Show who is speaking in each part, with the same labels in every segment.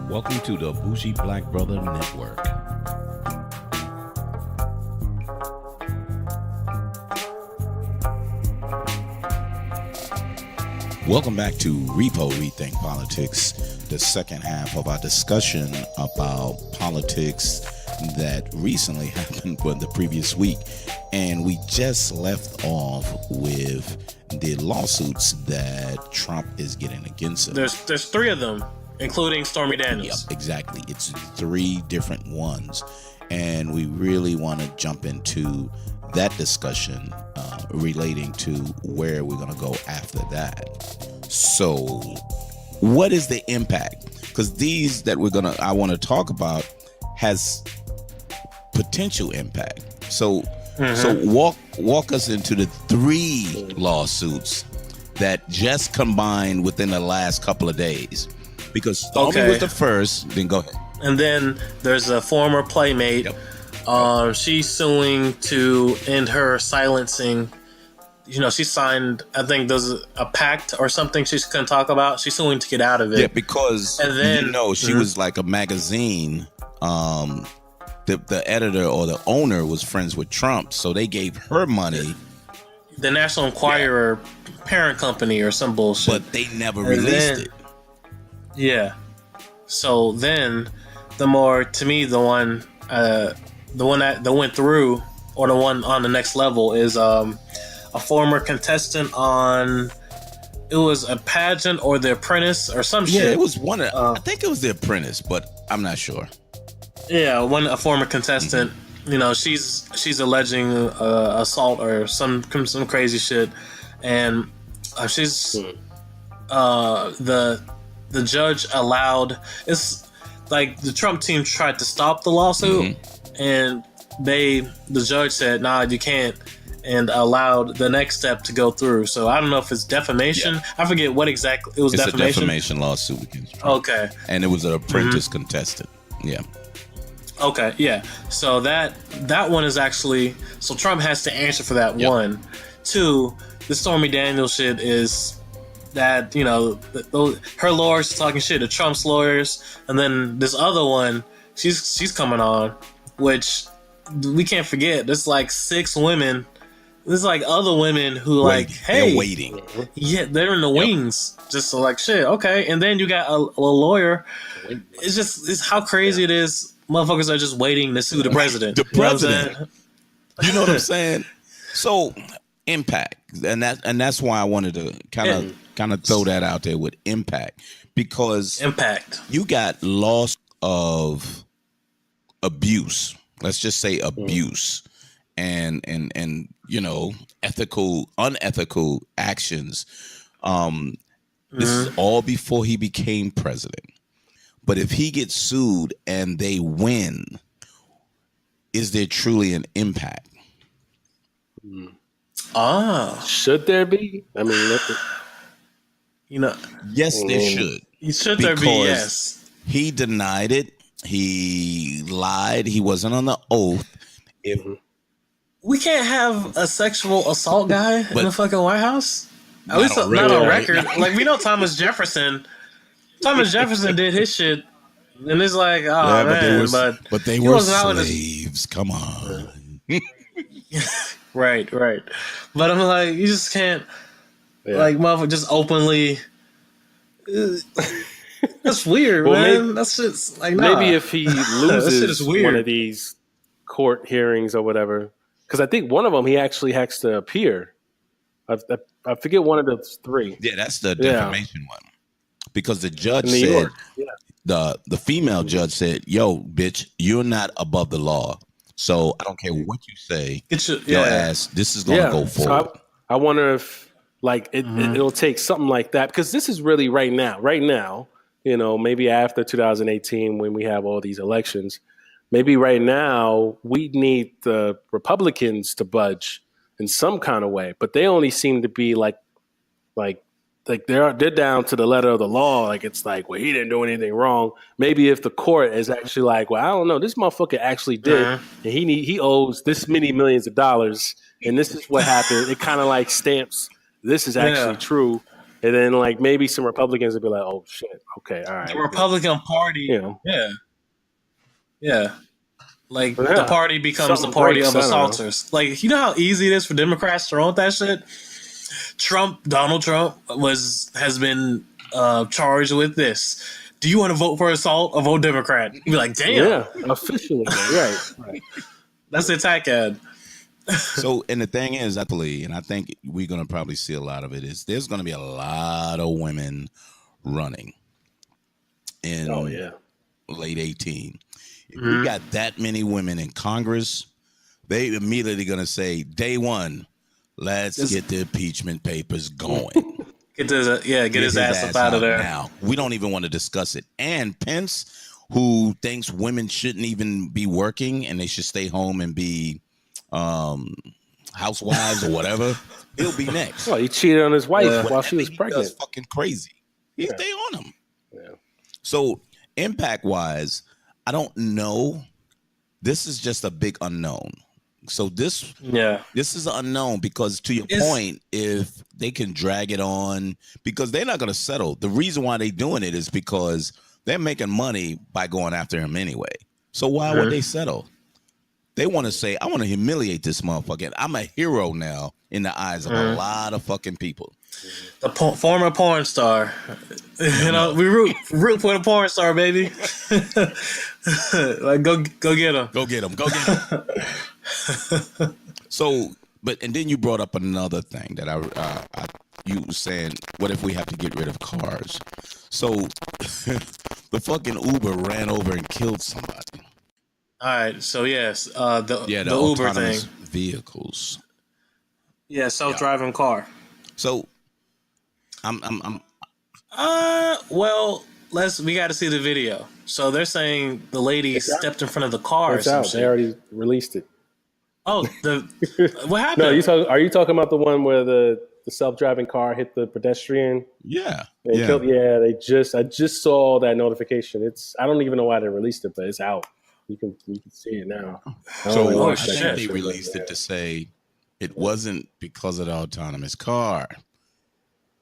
Speaker 1: Welcome to the Bougie Black Brother Network. Welcome back to Repo Rethink Politics, the second half of our discussion about politics that recently happened for the previous week. And we just left off with the lawsuits that Trump is getting against him.
Speaker 2: There's three of them, including Stormy Daniels.
Speaker 1: Yep, exactly. It's three different ones. And we really want to jump into that discussion relating to where we're going to go after that. So what is the impact? Because these that I want to talk about has potential impact. So walk us into the three lawsuits that just combined within the last couple of days. Because Stormy was the first, then go ahead.
Speaker 2: And then there's a former Playmate.
Speaker 1: Yep.
Speaker 2: She's suing to end her silencing. You know, she signed, I think there's a pact or something she couldn't talk about. She's suing to get out of it.
Speaker 1: Yeah, because and then, she was like a magazine. The editor or the owner was friends with Trump, so they gave her money.
Speaker 2: The National Enquirer parent company or some bullshit.
Speaker 1: But they never released it.
Speaker 2: Yeah. So then, the one that went through, or the one on the next level, is a former contestant on. It was a pageant or The Apprentice or some shit.
Speaker 1: Yeah, it was one of. I think it was The Apprentice, but I'm not sure.
Speaker 2: Yeah, a former contestant. Mm-hmm. You know, she's alleging assault or some crazy shit, and she's the judge allowed. It's like the Trump team tried to stop the lawsuit, and the judge said, "Nah, you can't," and allowed the next step to go through. So I don't know if it's defamation. Yeah. I forget what exactly it was.
Speaker 1: It's
Speaker 2: defamation.
Speaker 1: A defamation lawsuit against Trump.
Speaker 2: Okay,
Speaker 1: and it was an apprentice contestant. Yeah.
Speaker 2: Okay, yeah. So that one is actually, so Trump has to answer for that. Yep. One. Two, the Stormy Daniels shit is that, you know, her lawyers talking shit to Trump's lawyers, and then this other one, she's coming on, which we can't forget. There's like 6 women. There's like other women who hey,
Speaker 1: they're waiting.
Speaker 2: Yeah, they're in the wings, just like shit. Okay, and then you got a lawyer. It's how crazy it is. Motherfuckers are just waiting to sue the president.
Speaker 1: The president. You know what I'm saying? So impact, and that's why I wanted to kind of throw that out there with impact, because you got loss of abuse. Let's just say abuse, and you know, unethical actions. This is all before he became president. But if he gets sued and they win, is there truly an impact?
Speaker 3: Should there be? I mean,
Speaker 2: you know,
Speaker 1: yes, there should.
Speaker 2: Should there be? Yes.
Speaker 1: He denied it. He lied. He wasn't on the oath.
Speaker 2: We can't have a sexual assault guy in the fucking White House. At least not on record. Like, we know Thomas Jefferson did his shit, and it's like,
Speaker 1: but they were slaves. Come on.
Speaker 2: Right. But I'm like, you just can't, motherfucker, just openly. That's weird, man. That's just like, nah.
Speaker 3: Maybe if he loses one of these court hearings or whatever, because I think one of them he actually has to appear. I forget one of those 3.
Speaker 1: Yeah, that's the defamation one. Because the judge said, the female judge said, "Yo, bitch, you're not above the law. So I don't care what you say. Your ass, this is going to go forward."
Speaker 3: So I wonder if it'll take something like that, because this is really right now, you know, maybe after 2018 when we have all these elections, maybe right now we need the Republicans to budge in some kind of way, but they only seem to be like they're down to the letter of the law. Like, it's like, well, he didn't do anything wrong. Maybe if the court is actually like, well, I don't know, this motherfucker actually did, and he owes this many millions of dollars, and this is what happened. It kind of like stamps this is actually true. And then like maybe some Republicans would be like, "Oh shit, okay, all right."
Speaker 2: The Republican Party, yeah. Like the party becomes the party of assaulters. Like, you know how easy it is for Democrats to run with that shit? Donald Trump has been charged with this. Do you want to vote for assault or vote Democrat? You'd be like, damn.
Speaker 3: Yeah, officially, right.
Speaker 2: That's the attack ad.
Speaker 1: So, and the thing is, I believe, and I think we're going to probably see a lot of it, is there's going to be a lot of women running in late 18. If you got that many women in Congress, they immediately going to say, day one, let's get the impeachment papers going.
Speaker 2: Get his ass up out of there.
Speaker 1: Now, we don't even want to discuss it. And Pence, who thinks women shouldn't even be working and they should stay home and be housewives or whatever, he'll be next.
Speaker 3: Well, he cheated on his wife while she was pregnant.
Speaker 1: That's fucking crazy. Stay on him. Yeah. So impact wise, I don't know. This is just a big unknown. So this is an unknown because, to your point, if they can drag it on, because they're not going to settle. The reason why they're doing it is because they're making money by going after him anyway. So why would they settle? They want to say, I want to humiliate this motherfucker. I'm a hero now in the eyes of a lot of fucking people.
Speaker 2: The former porn star. You know, we root for the porn star, baby. Like, go get him.
Speaker 1: Go get him. So, and then you brought up another thing that you were saying, what if we have to get rid of cars? So the fucking Uber ran over and killed somebody.
Speaker 2: All right, so yes, the Uber thing,
Speaker 1: vehicles,
Speaker 2: self-driving car.
Speaker 1: So,
Speaker 2: we got to see the video. So they're saying the lady stepped in front of the car.
Speaker 3: It's out. They already released it.
Speaker 2: Oh, what happened?
Speaker 3: No, are you talking about the one where the self-driving car hit the pedestrian?
Speaker 1: Yeah.
Speaker 3: I just saw that notification. I don't even know why they released it, but it's out. You can see it now.
Speaker 1: I think they released it to say it wasn't because of the autonomous car.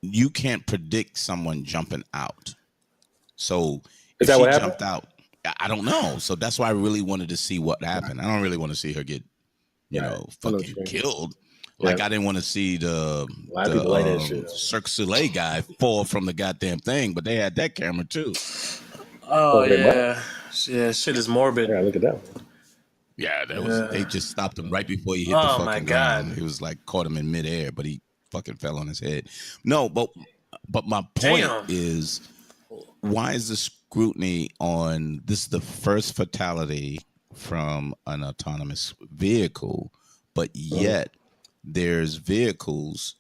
Speaker 1: You can't predict someone jumping out. So if she jumped out, I don't know. So that's why I really wanted to see what happened. I don't really want to see her get, fucking killed. Like I didn't want to see the Cirque du Soleil guy fall from the goddamn thing, but they had that camera too.
Speaker 2: Oh yeah. Yeah, shit is morbid.
Speaker 3: Yeah, look at that.
Speaker 1: Yeah, they just stopped him right before he hit the fucking ground. He was like caught him in midair, but he fucking fell on his head. No, but my point is, why is the scrutiny on this is the first fatality from an autonomous vehicle, but yet there's vehicles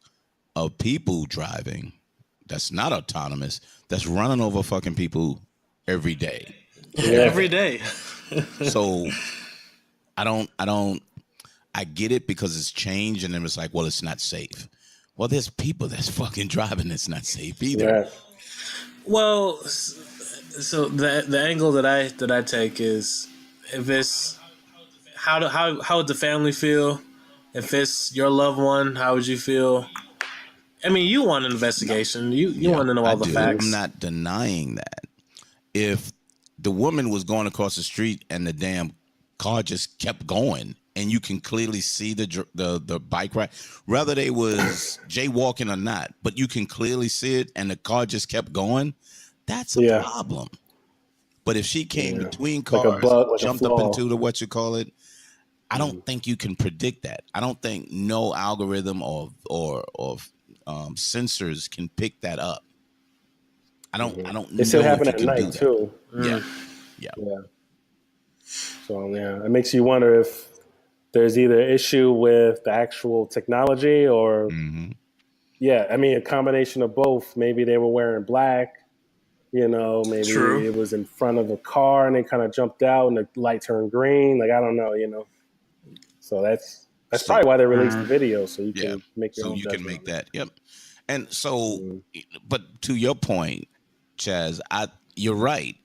Speaker 1: of people driving that's not autonomous that's running over fucking people every day.
Speaker 2: Every day.
Speaker 1: So I get it because it's changed and then it's like, well, it's not safe. Well, there's people that's fucking driving that's not safe either. Yeah.
Speaker 2: Well, so the angle that I take is, if it's how would the family feel? If it's your loved one, how would you feel? I mean, you want an investigation. You want to know all the facts.
Speaker 1: I'm not denying that. If the woman was going across the street and the damn car just kept going, and you can clearly see the bike ride, whether they was jaywalking or not, but you can clearly see it, and the car just kept going, that's a problem. But if she came between cars, jumped up into the I don't think you can predict that. I don't think no algorithm or sensors can pick that up. I don't know.
Speaker 3: It still happen at night too.
Speaker 1: Yeah.
Speaker 3: So it makes you wonder if there's either an issue with the actual technology or a combination of both. Maybe they were wearing black, maybe it was in front of a car and they kind of jumped out and the light turned green. Like, I don't know, So that's probably why they released the video, so you can make your own judgment.
Speaker 1: So you can make that. Yep. And so, but to your point, Chaz, you're right.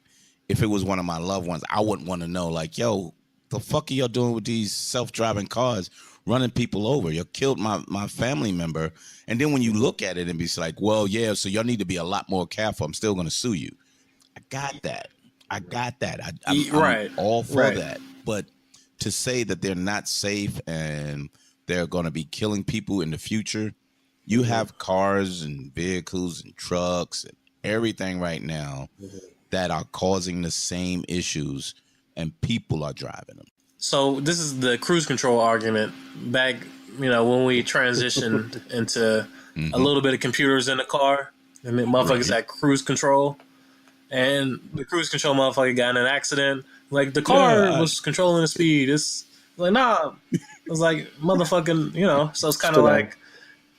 Speaker 1: If it was one of my loved ones, I wouldn't want to know, like, yo, the fuck are y'all doing with these self-driving cars running people over. You killed my family member. And then when you look at it and be like, well, yeah, so y'all need to be a lot more careful. I'm still going to sue you. I got that. I'm all for that. But to say that they're not safe and they're going to be killing people in the future, you have cars and vehicles and trucks and everything right now that are causing the same issues, and people are driving them.
Speaker 2: So this is the cruise control argument back, when we transitioned into a little bit of computers in the car, and then motherfuckers had cruise control, and the cruise control motherfucker got in an accident. Like, the car was controlling the speed. It's like, nah. It was like, motherfucking, so it's kind of like,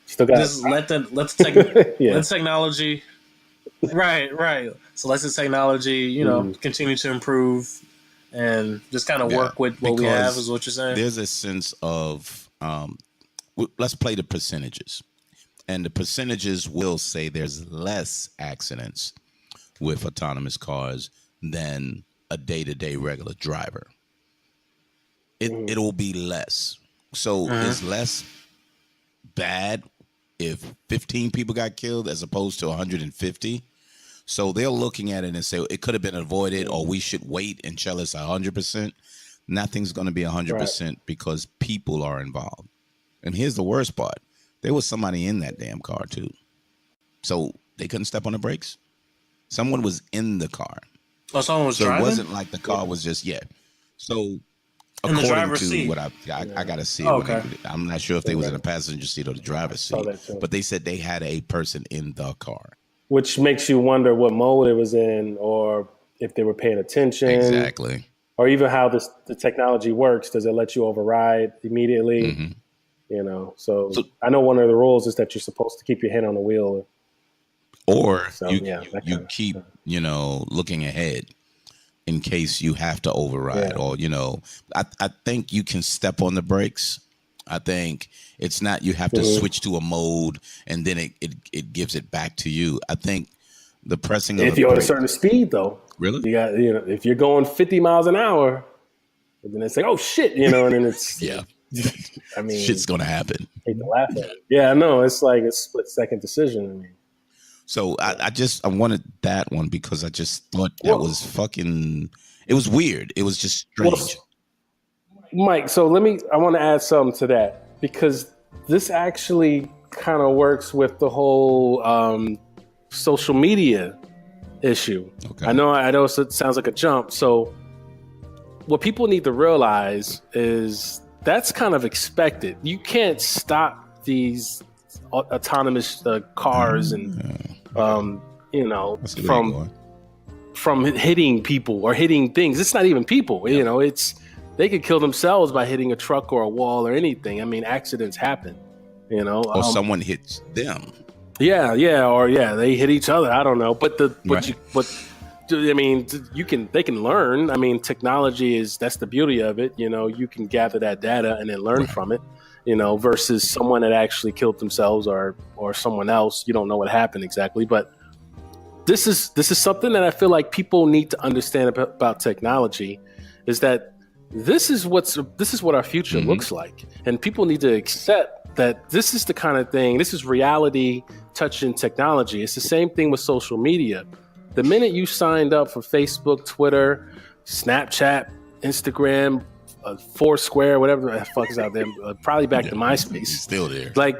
Speaker 2: just let the technology, right. So let the technology, continue to improve and just kind of work with what we have, is what you're saying.
Speaker 1: There's a sense of, let's play the percentages. And the percentages will say there's less accidents with autonomous cars than a day-to-day regular driver. It'll be less. So it's less bad if 15 people got killed as opposed to 150. So they're looking at it and say it could have been avoided, or we should wait until it's 100%. Nothing's going to be 100% because people are involved. And here's the worst part. There was somebody in that damn car too. So they couldn't step on the brakes. Someone was in the car.
Speaker 2: Oh, someone was driving?
Speaker 1: So it wasn't like the car was just, So according to what I got to see. I'm not sure if they was in the passenger seat or the driver's seat. But they said they had a person in the car.
Speaker 3: Which makes you wonder what mode it was in, or if they were paying attention.
Speaker 1: Exactly.
Speaker 3: Or even how the technology works. Does it let you override immediately? So I know one of the rules is that you're supposed to keep your hand on the wheel.
Speaker 1: Or you keep, looking ahead in case you have to override. Or, I think you can step on the brakes. I think it's not you have to switch to a mode and then it gives it back to you. I think the pressing of
Speaker 3: if you're at a certain speed, though.
Speaker 1: Really?
Speaker 3: You got, if you're going 50 miles an hour, and then it's like, oh, shit, and then it's... I mean...
Speaker 1: Shit's going to happen.
Speaker 3: I hate to laugh at it. Yeah, no, it's like a split-second decision.
Speaker 1: So I wanted that one because I just thought that was fucking... It was weird. It was just strange.
Speaker 3: Mike, so I want to add something to that, because this actually kind of works with the whole social media issue. Okay. I know it sounds like a jump. So what people need to realize is that's kind of expected. You can't stop these autonomous cars and, from hitting people or hitting things. It's not even people, they could kill themselves by hitting a truck or a wall or anything. I mean, accidents happen,
Speaker 1: Or someone hits them.
Speaker 3: Yeah, or they hit each other. I don't know, but they can learn. I mean, technology that's the beauty of it. You can gather that data and then learn from it. Versus someone that actually killed themselves or someone else. You don't know what happened exactly, but this is something that I feel like people need to understand about technology, is that this is what our future looks like, and people need to accept that this is the kind of thing. This is reality touching technology. It's the same thing with social media. The minute you signed up for Facebook, Twitter, Snapchat, Instagram, Foursquare, whatever the fuck is out there, probably back to MySpace.
Speaker 1: Still there.
Speaker 3: Like,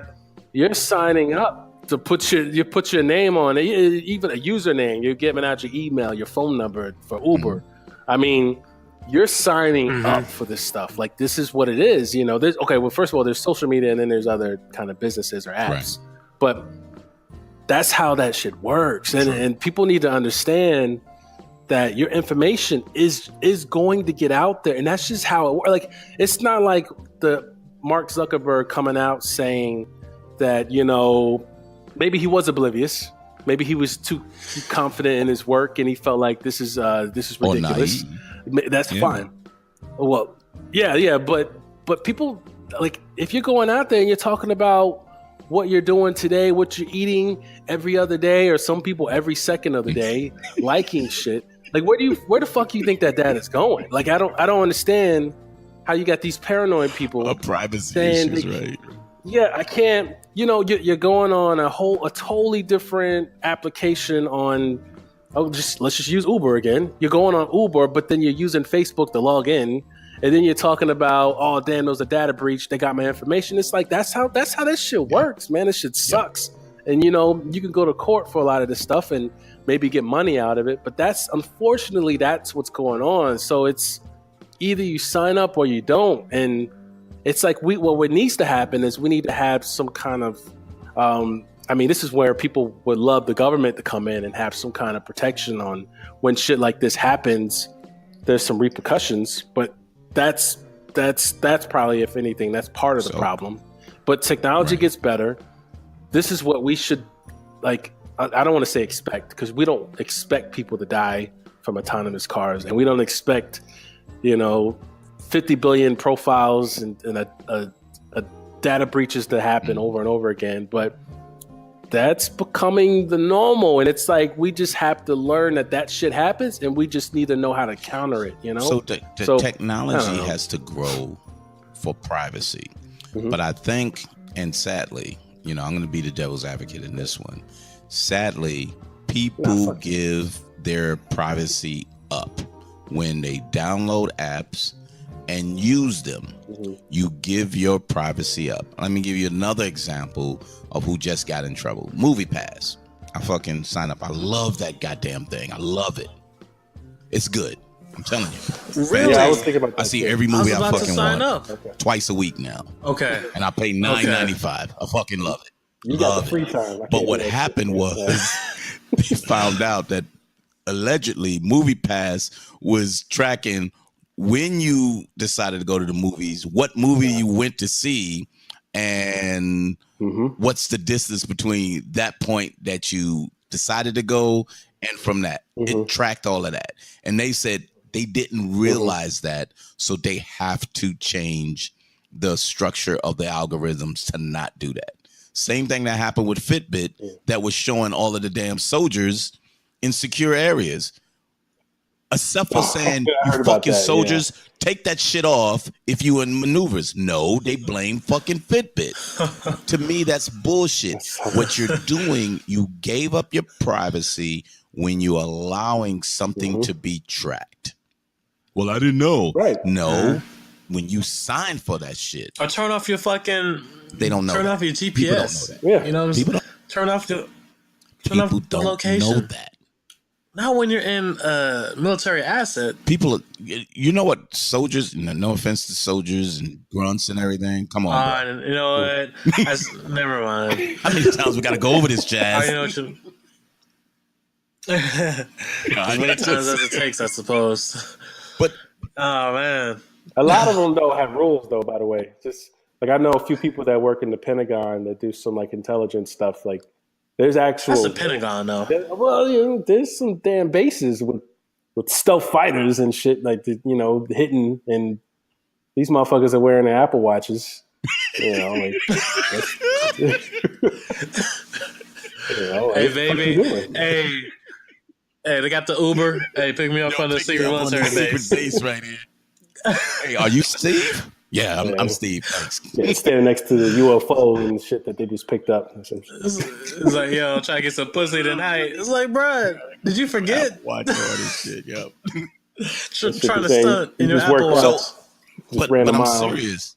Speaker 3: you're signing up to put your name on it, even a username. You're giving out your email, your phone number for Uber. I mean, you're signing up for this stuff. Like, this is what it is. First of all, there's social media, and then there's other kind of businesses or apps. Right. But that's how that shit works. And people need to understand that your information is going to get out there. And that's just how it works. Like, it's not like the Mark Zuckerberg coming out saying that, maybe he was oblivious. Maybe he was too confident in his work and he felt like this is ridiculous. That's fine. Well, yeah, but people, like, if you're going out there and you're talking about what you're doing today, what you're eating every other day, or some people every second of the day, liking shit, like, where the fuck do you think that is going? Like, I don't understand how you got these paranoid people.
Speaker 1: Privacy issues, right?
Speaker 3: Yeah, I can't. You're going on a totally different application on. Let's just use Uber again. You're going on Uber, but then you're using Facebook to log in, and then you're talking about, oh damn, there was a data breach. They got my information. It's like that's how this shit works, man. This shit sucks. And you can go to court for a lot of this stuff and maybe get money out of it. But unfortunately that's what's going on. So it's either you sign up or you don't. And it's like what needs to happen is we need to have some kind of this is where people would love the government to come in and have some kind of protection on when shit like this happens. There's some repercussions, but that's probably, if anything, that's part of the problem. But technology gets better. This is what we should, like, I don't want to say expect, because we don't expect people to die from autonomous cars, and we don't expect 50 billion profiles and a data breaches to happen over and over again. But that's becoming the normal, and it's like we just have to learn that shit happens, and we just need to know how to counter it.
Speaker 1: So the technology has to grow for privacy, but I think, and sadly, I'm going to be the devil's advocate in this one. Sadly, people give their privacy up when they download apps and use them. You give your privacy up. Let me give you another example of who just got in trouble. MoviePass. I fucking sign up. I love that goddamn thing. I love it. It's good. I'm telling you.
Speaker 2: Really?
Speaker 3: Yeah, I was thinking about that.
Speaker 1: I see every movie I fucking
Speaker 2: want
Speaker 1: twice a week now.
Speaker 2: Okay.
Speaker 1: And I pay $9.95. I fucking love it.
Speaker 3: You got the free time.
Speaker 1: But what happened was they found out that allegedly MoviePass was tracking when you decided to go to the movies, what movie you went to see, and what's the distance between that point that you decided to go and from that. It tracked all of that. And they said they didn't realize that, so they have to change the structure of the algorithms to not do that. Same thing that happened with Fitbit that was showing all of the damn soldiers in secure areas. Except for saying, you fucking soldiers, take that shit off if you in maneuvers. No, they blame fucking Fitbit. To me, that's bullshit. What you're doing, you gave up your privacy when you're allowing something to be tracked. Well, I didn't know.
Speaker 3: Right.
Speaker 1: No, when you sign for that shit.
Speaker 2: Or turn off your fucking...
Speaker 1: They don't know.
Speaker 2: Turn off your GPS. People don't know that.
Speaker 3: Yeah.
Speaker 2: You know,
Speaker 1: people don't,
Speaker 2: turn off the
Speaker 1: location. Know that.
Speaker 2: Not when you're in a military asset.
Speaker 1: People, you know what soldiers, no offense to soldiers and grunts and everything. Come on,
Speaker 2: bro. You know what? Never mind.
Speaker 1: How many times we got to go over this, Jazz?
Speaker 2: You know what you... As many times as it takes, I suppose.
Speaker 1: But
Speaker 2: oh man,
Speaker 3: a lot of them though have rules though. By the way, just like I know a few people that work in the Pentagon that do some like intelligence stuff. Like there's actual.
Speaker 2: That's the Pentagon though.
Speaker 3: Well, there's some damn bases with stealth fighters and shit like hitting, and these motherfuckers are wearing their Apple Watches. Like.
Speaker 2: Hey baby, hey, they got the Uber. Hey, pick me up from the secret military base
Speaker 1: right here. Hey, are you Steve? Yeah, I'm Steve. Thanks.
Speaker 3: Yeah, standing next to the UFO and shit that they just picked up.
Speaker 2: It's like, yo, try to get some pussy tonight. It's like, bro, did you forget?
Speaker 1: Watch all this shit, yo.
Speaker 2: Trying to stunt in your Apple Watch.
Speaker 1: But I'm serious.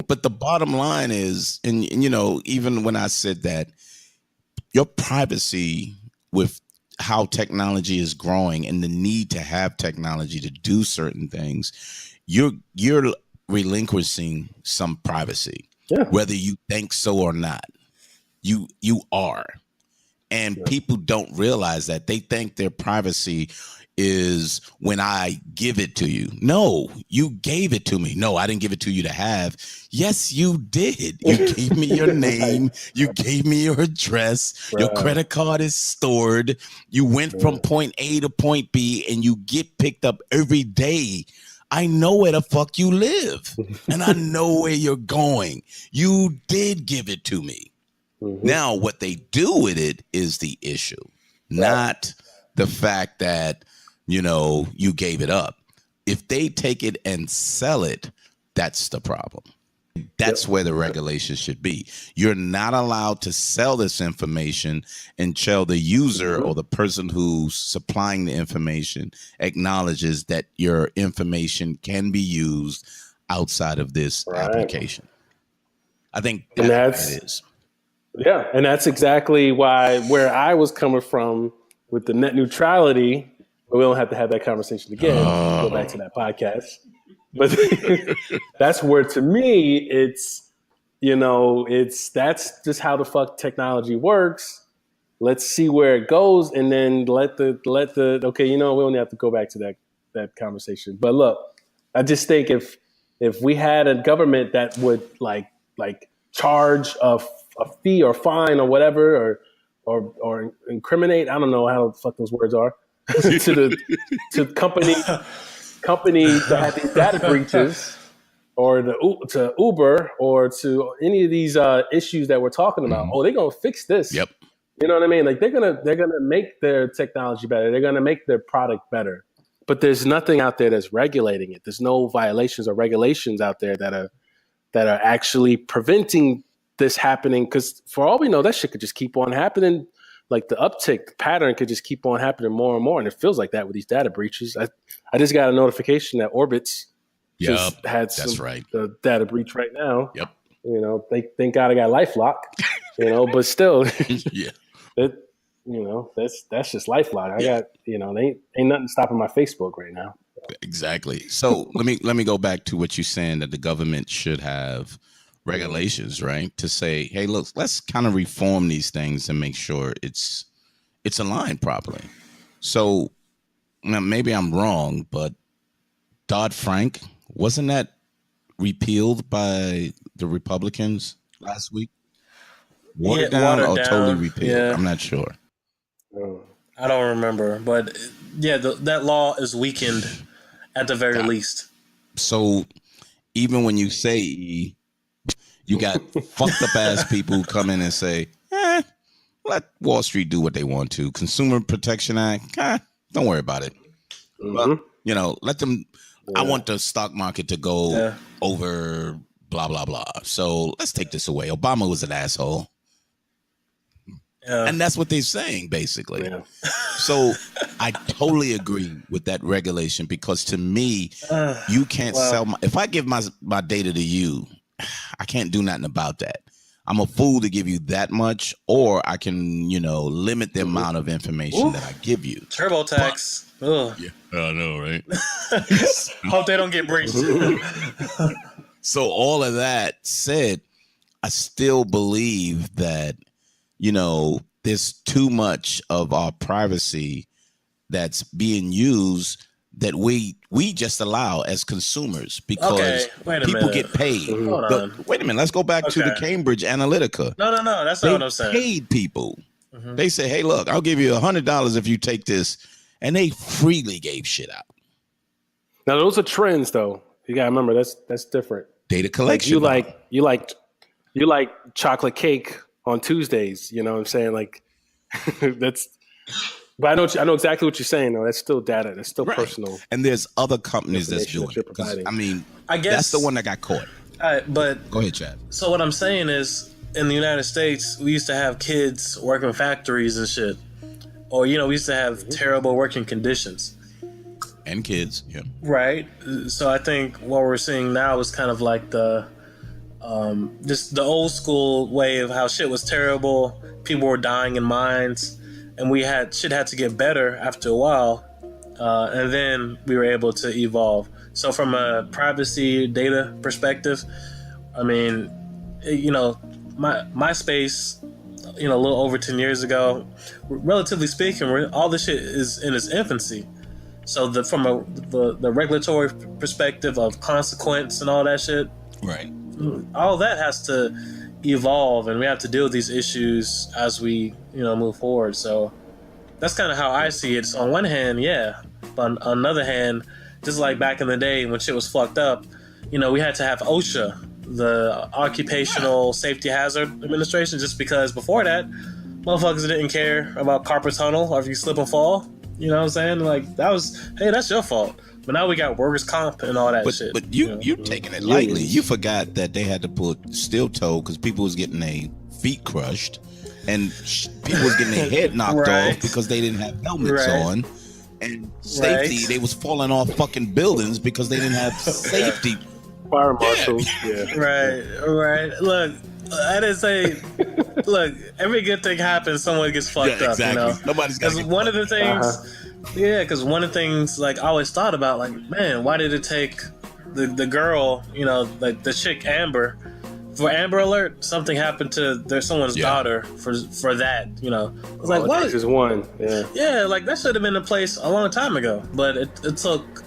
Speaker 1: But the bottom line is, and even when I said that, your privacy with how technology is growing and the need to have technology to do certain things, you're relinquishing some privacy, whether you think so or not. You are. And people don't realize that. They think their privacy is when I give it to you. No, you gave it to me. No, I didn't give it to you to have. Yes, you did. You gave me your name. You gave me your address. Your credit card is stored. You went from point A to point B and you get picked up every day. I know where the fuck you live and I know where you're going. You did give it to me. Now, what they do with it is the issue, not the fact that, you gave it up. If they take it and sell it That's the problem. That's where the regulation should be. You're not allowed to sell this information until the user or the person who's supplying the information acknowledges that your information can be used outside of this application. I think that's what it is.
Speaker 3: Yeah, and that's exactly where I was coming from with the net neutrality. But we don't have to have that conversation again. Go back to that podcast. But that's where, to me, it's, that's just how the fuck technology works. Let's see where it goes, and then let the okay, we only have to go back to that conversation. But look, I just think if we had a government that would like charge a fee or fine or whatever, or incriminate, I don't know how the fuck those words are, to companies that have these data breaches, or to Uber, or to any of these issues that we're talking about. Oh, they're gonna fix this.
Speaker 1: Yep.
Speaker 3: You know what I mean? Like they're gonna make their technology better. They're gonna make their product better. But there's nothing out there that's regulating it. There's no violations or regulations out there that are actually preventing this happening. Because for all we know, that shit could just keep on happening. Like the uptick pattern could just keep on happening more and more. And it feels like that with these data breaches. I just got a notification that Orbitz just had the data breach right now.
Speaker 1: Yep.
Speaker 3: Thank God I got LifeLock, but still,
Speaker 1: yeah.
Speaker 3: That's just LifeLock. I got, ain't nothing stopping my Facebook right now.
Speaker 1: Exactly. So let me go back to what you're saying, that the government should have regulations, right? To say, hey, look, let's kind of reform these things and make sure it's aligned properly. So now maybe I'm wrong, but Dodd-Frank, wasn't that repealed by the Republicans last week? Watered down or totally repealed? Yeah. I'm not sure.
Speaker 2: I don't remember, but yeah, that law is weakened at the very least.
Speaker 1: So even when you say you got fucked up ass people who come in and say, let Wall Street do what they want to. Consumer Protection Act, don't worry about it. Well, let them. I want the stock market to go over blah, blah, blah. So let's take this away. Obama was an asshole. And that's what they're saying, basically. Yeah. So I totally agree with that regulation, because to me, you can't sell if I give my data to you, I can't do nothing about that. I'm a fool to give you that much, or I can, limit the amount of information that I give you.
Speaker 2: TurboTax.
Speaker 1: Yeah, I know, right?
Speaker 2: Hope they don't get breached.
Speaker 1: So all of that said, I still believe that, there's too much of our privacy that's being used that we just allow as consumers, because people get paid. Wait a minute. Let's go back to the Cambridge Analytica.
Speaker 2: No. That's not what I'm saying.
Speaker 1: They paid people. They say, hey, look, I'll give you $100 if you take this. And they freely gave shit out.
Speaker 3: Now, those are trends, though. You got to remember, that's different.
Speaker 1: Data collection.
Speaker 3: You like chocolate cake on Tuesdays. You know what I'm saying? Like, that's... But I know exactly what you're saying, though. That's still data. That's still personal.
Speaker 1: And there's other companies that's doing it. I guess that's the one that got caught.
Speaker 2: But
Speaker 1: go ahead, Chad.
Speaker 2: So what I'm saying is, in the United States, we used to have kids working factories and shit. Or, we used to have terrible working conditions.
Speaker 1: And kids, yeah.
Speaker 2: Right. So I think what we're seeing now is kind of like the just the old school way of how shit was terrible. People were dying in mines. And shit had to get better after a while, and then we were able to evolve. So from a privacy data perspective, MySpace, a little over 10 years ago, relatively speaking, all this shit is in its infancy. So from the regulatory perspective of consequence and all that shit,
Speaker 1: right?
Speaker 2: All that has to evolve, and we have to deal with these issues as we move forward. So that's kind of how I see it. So on one hand, yeah, but on the other hand, just like back in the day when shit was fucked up, we had to have OSHA, the Occupational Safety Hazard Administration, just because before that, motherfuckers didn't care about carpal tunnel or if you slip and fall. You know what I'm saying? Like, that's your fault. But now we got workers' comp and all that shit.
Speaker 1: But you're taking it lightly. You forgot that they had to put steel toe because people was getting their feet crushed, and people was getting their head knocked off because they didn't have helmets on. And safety, they was falling off fucking buildings because they didn't have safety.
Speaker 3: Fire marshals.
Speaker 2: Right. Look, I didn't say. Look, every good thing happens, someone gets fucked up. You know,
Speaker 1: nobody's got.
Speaker 2: Because one of the things, because one of the things, like I always thought about, like, man, why did it take the girl, you know, like the chick Amber, for Amber Alert, something happened to someone's daughter for that, you know. I was like, what?
Speaker 3: Texas one,
Speaker 2: like that should have been in place a long time ago, but it took,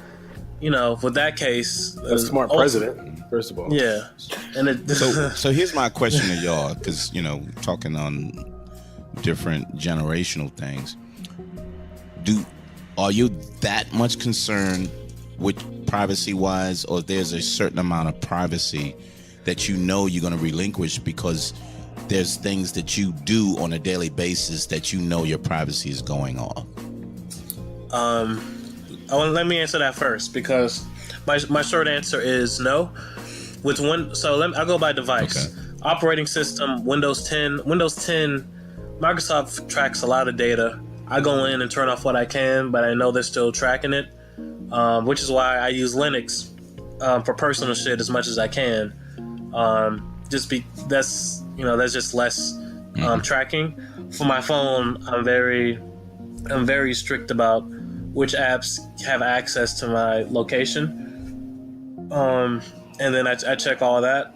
Speaker 2: you know, with that case,
Speaker 3: a smart president, first of all.
Speaker 2: Yeah, and
Speaker 1: so here's my question to y'all, because you know, talking on different generational things. Are you that much concerned with privacy wise, or there's a certain amount of privacy that you know you're going to relinquish because there's things that you do on a daily basis that you know your privacy is going off?
Speaker 2: Let me answer that first, because my short answer is no. With one, I'll go by device. Okay. Operating system, Windows 10. Windows 10, Microsoft tracks a lot of data. I go in and turn off what I can, but I know they're still tracking it, which is why I use Linux for personal shit as much as I can. That's just less tracking. For my phone, I'm very strict about which apps have access to my location, and then I check all that.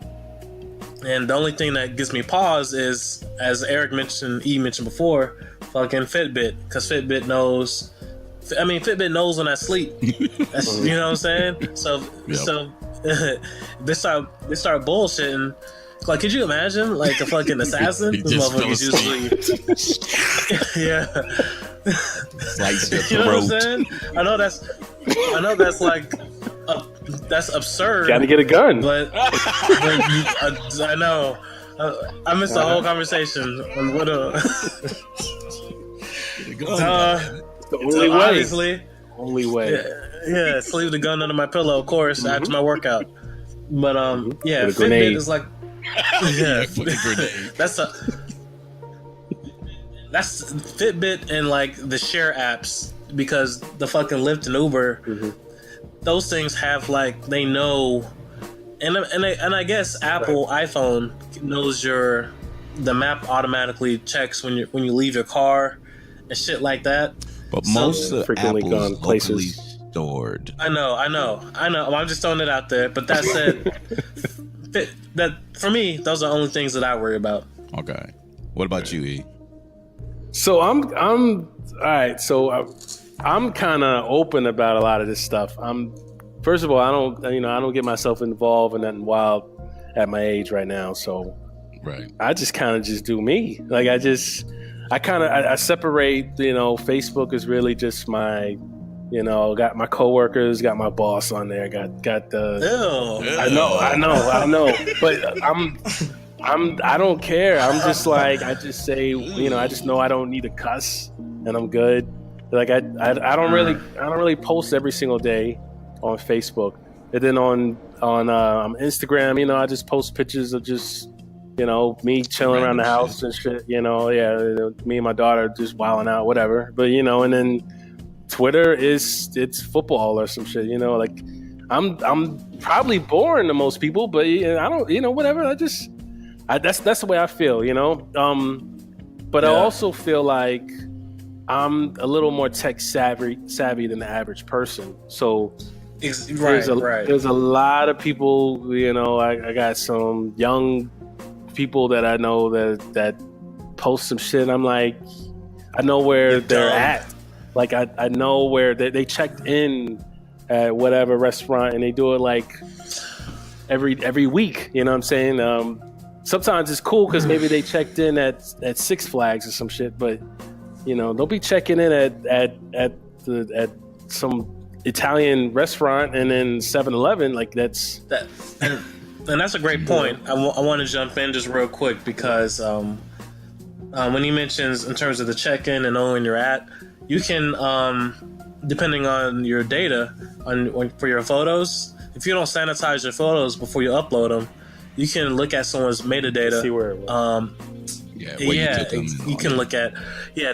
Speaker 2: And the only thing that gives me pause is, as Eric mentioned before, fucking Fitbit, because Fitbit knows when I sleep. That's, you know what I'm saying? So they start bullshitting. Like, could you imagine, like, a fucking assassin? This motherfucker's usually,
Speaker 1: Slice your throat.
Speaker 2: You know what I'm saying? I know that's like, that's absurd.
Speaker 3: Got to get a gun.
Speaker 2: But I know. I missed the whole conversation. What
Speaker 3: the only way.
Speaker 2: Obviously.
Speaker 3: Only way.
Speaker 2: Yeah, sleeve the gun under my pillow, of course, after my workout. But Fitbit
Speaker 3: grenade.
Speaker 2: is like, that's Fitbit and like the share apps, because the fucking Lyft and Uber, those things have, like, they know, and I guess Apple iPhone knows the map automatically checks when you leave your car and shit like that.
Speaker 1: But most of Apple's locally stored.
Speaker 2: I know. I'm just throwing it out there. But that said, that for me, those are the only things that I worry about.
Speaker 1: Okay. What about you, E?
Speaker 3: So I'm all right. So I'm kind of open about a lot of this stuff. First of all, I don't get myself involved in nothing wild at my age right now. So I just kind of just do me. Like I separate. Facebook is really just my. Got my coworkers, got my boss on there, got the.
Speaker 2: Ew.
Speaker 3: I know, but I don't care. I'm just like, I just say, I just know I don't need to cuss, and I'm good. Like I don't really post every single day on Facebook, and then on Instagram, I just post pictures of just me chilling around the house and shit. Me and my daughter just wilding out, whatever. But and then Twitter it's football or some shit. Like I'm probably boring to most people, but I don't, whatever. That's the way I feel, But I also feel like I'm a little more tech savvy than the average person. So there's a lot of people, I got some young people that I know that post some shit. I'm like, I know where they're at. Like I know where they checked in at whatever restaurant, and they do it like every week. You know what I'm saying? Sometimes it's cool because maybe they checked in at Six Flags or some shit, but they'll be checking in at some Italian restaurant and then 7-Eleven. Like that's
Speaker 2: that, and that's a great point. I want to jump in just real quick because when he mentions in terms of the check-in and knowing where you're at, you can depending on your data for your photos, if you don't sanitize your photos before you upload them, you can look at someone's metadata.
Speaker 3: See where it was.
Speaker 2: You can look at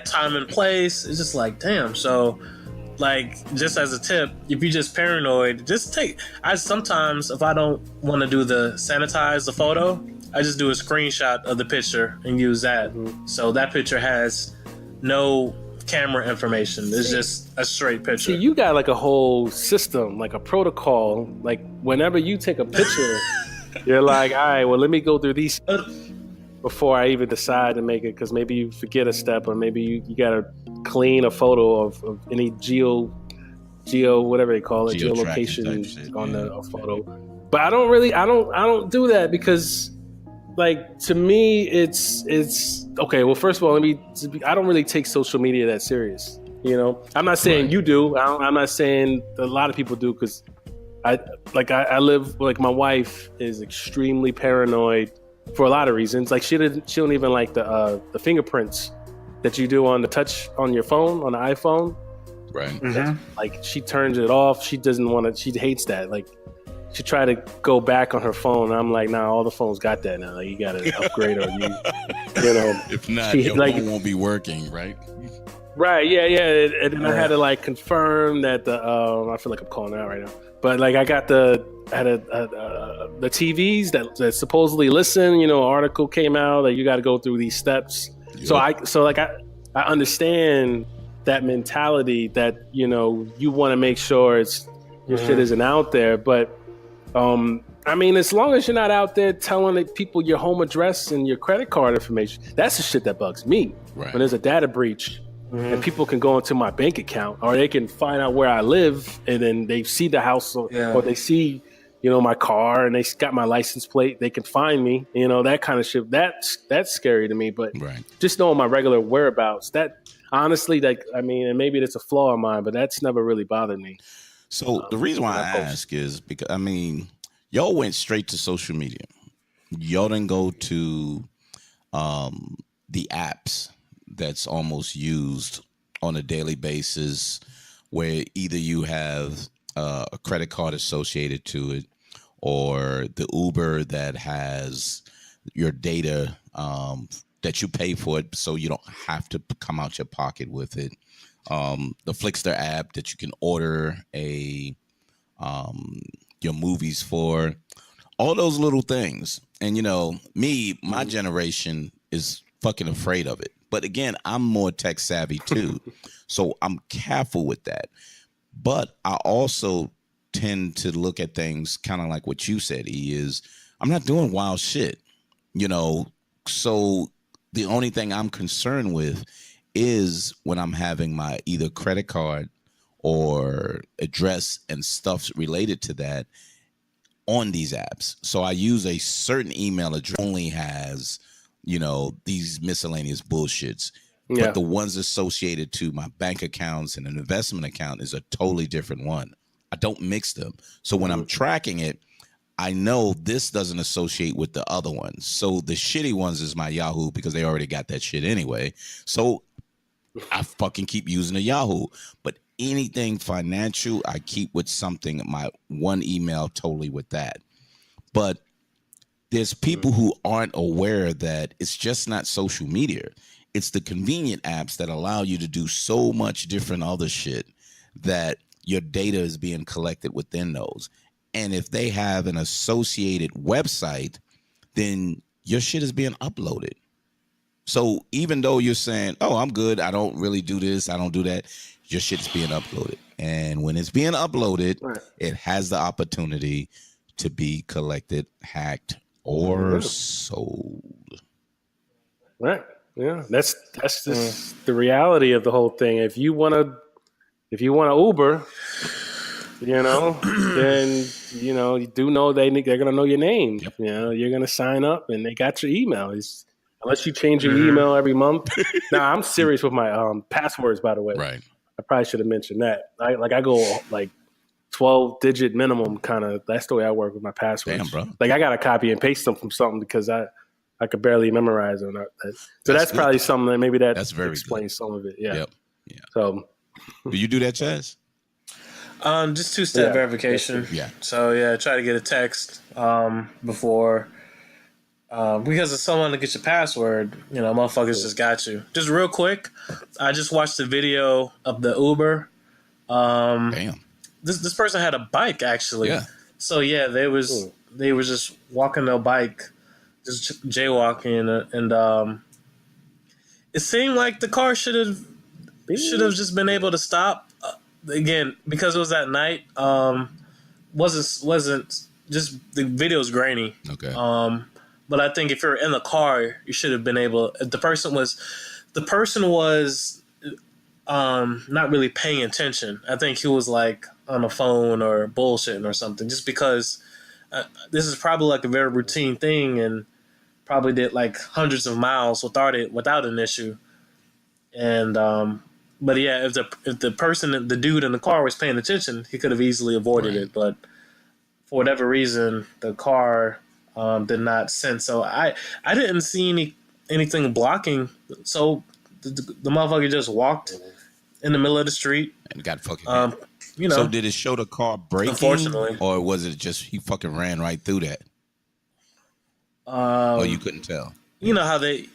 Speaker 2: time and place. It's just like, damn. So, like, just as a tip, if you're just paranoid, sometimes if I don't want to do the sanitize the photo, I just do a screenshot of the picture and use that. Mm-hmm. So that picture has no camera information. It's just a straight picture.
Speaker 3: See, you got like a whole system, like a protocol. Like whenever you take a picture, you're like, all right, well, let me go through these before I even decide to make it, because maybe you forget a step, or maybe you got to clean a photo of any geo whatever they call it, geolocation on a photo. But I don't do that, because like, to me, it's okay. Well, first of all, I don't really take social media that serious. You know, I'm not saying you do. I'm not saying a lot of people do, because I live, like, my wife is extremely paranoid for a lot of reasons. Like, she don't even like the fingerprints that you do on the touch on your phone, on the iPhone.
Speaker 1: Right.
Speaker 3: Mm-hmm. Like, she turns it off. She doesn't want to. She hates that. Like, she tried to go back on her phone. I'm like, nah, all the phones got that now. Like, you got to upgrade, or you know.
Speaker 1: If not, your phone won't be working, right?
Speaker 3: Right. Yeah. And then I had to like confirm that I feel like I'm calling out right now, but like I got the TVs that supposedly listen. You know, an article came out that you got to go through these steps. Yep. So I understand that mentality that, you know, you want to make sure your shit isn't out there. But I mean, as long as you're not out there telling people your home address and your credit card information, that's the shit that bugs me. Right. When there's a data breach and people can go into my bank account, or they can find out where I live, and then they see the house, or they see, you know, my car, and they got my license plate, they can find me, you know, that kind of shit. That's scary to me. But just knowing my regular whereabouts, that honestly, like, I mean, and maybe it's a flaw of mine, but that's never really bothered me.
Speaker 1: So the reason why I ask is because, I mean, y'all went straight to social media. Y'all didn't go to the apps that's almost used on a daily basis, where either you have a credit card associated to it, or the Uber that has your data that you pay for it, so you don't have to come out your pocket with it. The Flixster app that you can order your movies for, all those little things. And, you know, my generation is fucking afraid of it. But again, I'm more tech savvy too. So I'm careful with that. But I also tend to look at things kind of like what you said, is I'm not doing wild shit, you know. So the only thing I'm concerned with is when I'm having my either credit card or address and stuff related to that on these apps. So I use a certain email address, only has, you know, these miscellaneous bullshits. Yeah. But the ones associated to my bank accounts and an investment account is a totally different one. I don't mix them. So when I'm tracking it, I know this doesn't associate with the other ones. So the shitty ones is my Yahoo, because they already got that shit anyway. So I fucking keep using the Yahoo. But anything financial, I keep with something, my one email totally with that. But there's people who aren't aware that it's just not social media. It's the convenient apps that allow you to do so much different other shit that your data is being collected within those. And if they have an associated website, then your shit is being uploaded. So even though you're saying, oh, I'm good, I don't really do this, I don't do that, your shit's being uploaded. And when it's being uploaded, it has the opportunity to be collected, hacked, or sold.
Speaker 3: Right. Yeah. That's just the reality of the whole thing. If you want to Uber, you know, then, you know, you do know they're going to know your name. Yep. You know, you're going to sign up and they got your email. Unless you change your email every month. Now, I'm serious with my passwords, by the way.
Speaker 1: Right.
Speaker 3: I probably should have mentioned that. I go like 12-digit minimum kind of. That's the way I work with my passwords. Damn, bro. Like, I got to copy and paste them from something because I could barely memorize them. So that's probably something that maybe that explains some of it. Yeah. Yep. Yeah. So.
Speaker 1: Do you do that, Chaz?
Speaker 2: Just two-step verification.
Speaker 1: Yeah.
Speaker 2: So yeah, try to get a text before. Because if someone to get your password, motherfuckers just got you. Just real quick, I just watched the video of the Uber.
Speaker 1: Damn.
Speaker 2: This person had a bike actually.
Speaker 1: Yeah.
Speaker 2: So yeah, they were just walking their bike, just jaywalking, and it seemed like the car should have just been able to stop. Again, because it was at night. Wasn't just the video's grainy.
Speaker 1: Okay.
Speaker 2: But I think if you're in the car, you should have been able. If the person was not really paying attention. I think he was like on the phone or bullshitting or something. Just because this is probably like a very routine thing, and probably did like hundreds of miles without an issue. And but yeah, if the person, the dude in the car was paying attention, he could have easily avoided it. But for whatever reason, the car did not sense. So I didn't see anything blocking. So the motherfucker just walked in the middle of the street
Speaker 1: and got fucking
Speaker 2: So
Speaker 1: did it show the car braking?
Speaker 2: Unfortunately.
Speaker 1: Or was it just he fucking ran right through that? Or you couldn't tell?
Speaker 2: You know how the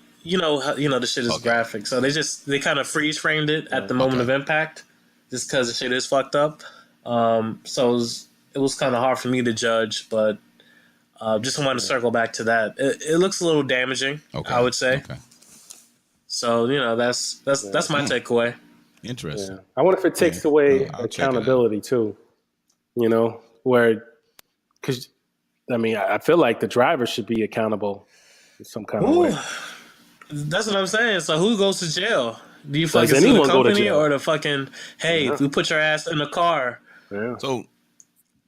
Speaker 2: shit is graphic. So they kind of freeze framed it at the moment of impact just because the shit is fucked up. So it was kind of hard for me to judge, but just wanted to circle back to that. It looks a little damaging, I would say.
Speaker 1: Okay.
Speaker 2: So that's my takeaway.
Speaker 1: Interesting.
Speaker 3: Yeah. I wonder if it takes away accountability too. Because I feel like the driver should be accountable in some kind of way.
Speaker 2: That's what I'm saying. So who goes to jail? Do you fucking
Speaker 3: Does
Speaker 2: sue the
Speaker 3: anyone go to
Speaker 2: company
Speaker 3: jail?
Speaker 2: or the fucking we put your ass in the car?
Speaker 3: Yeah.
Speaker 1: So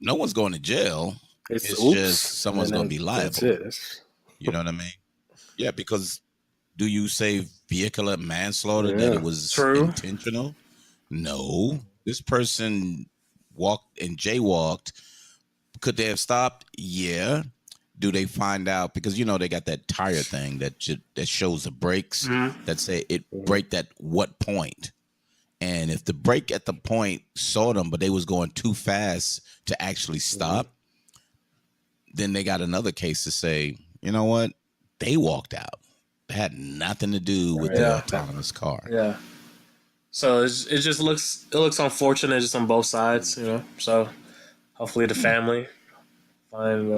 Speaker 1: no one's going to jail. It's just someone's going to be liable.
Speaker 3: That's it.
Speaker 1: You know what I mean? Yeah, because do you say vehicular manslaughter that it was intentional? No. This person walked and jaywalked. Could they have stopped? Yeah. Do they find out? Because, they got that tire thing that shows the brakes that say it braked at what point. And if the brake at the point saw them, but they was going too fast to actually stop, then they got another case to say, you know what? They walked out. It had nothing to do with the autonomous car.
Speaker 2: Yeah. So it just looks unfortunate just on both sides, So hopefully the family find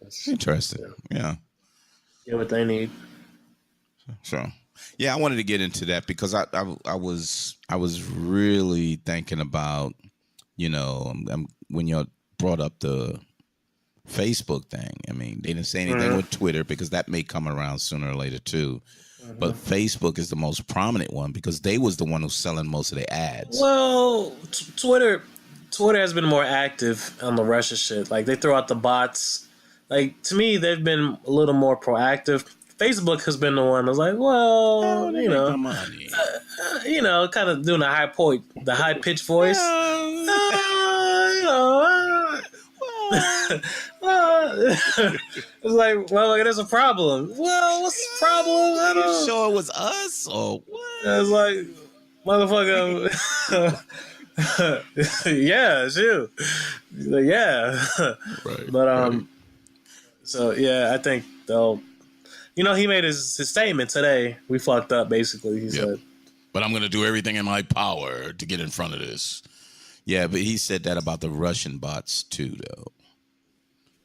Speaker 1: That's interesting. Yeah.
Speaker 2: Get what they need.
Speaker 1: So yeah, I wanted to get into that because I was really thinking about, when you brought up the Facebook thing. I mean, they didn't say anything with Twitter because that may come around sooner or later too. But Facebook is the most prominent one because they was the one who's selling most of the ads.
Speaker 2: Well, Twitter has been more active on the Russia shit. Like they throw out the bots. Like to me, they've been a little more proactive. Facebook has been the one that's like, well, kind of doing the high pitched voice. It's like, well, there's a problem. Well, what's the problem? I don't
Speaker 1: You sure it was us or what?
Speaker 2: It's like, motherfucker. Yeah, it's you. Like, yeah.
Speaker 1: Right.
Speaker 2: But so yeah, I think they'll. He made his statement today. We fucked up, basically. He said,
Speaker 1: but I'm going to do everything in my power to get in front of this. Yeah, but he said that about the Russian bots too, though.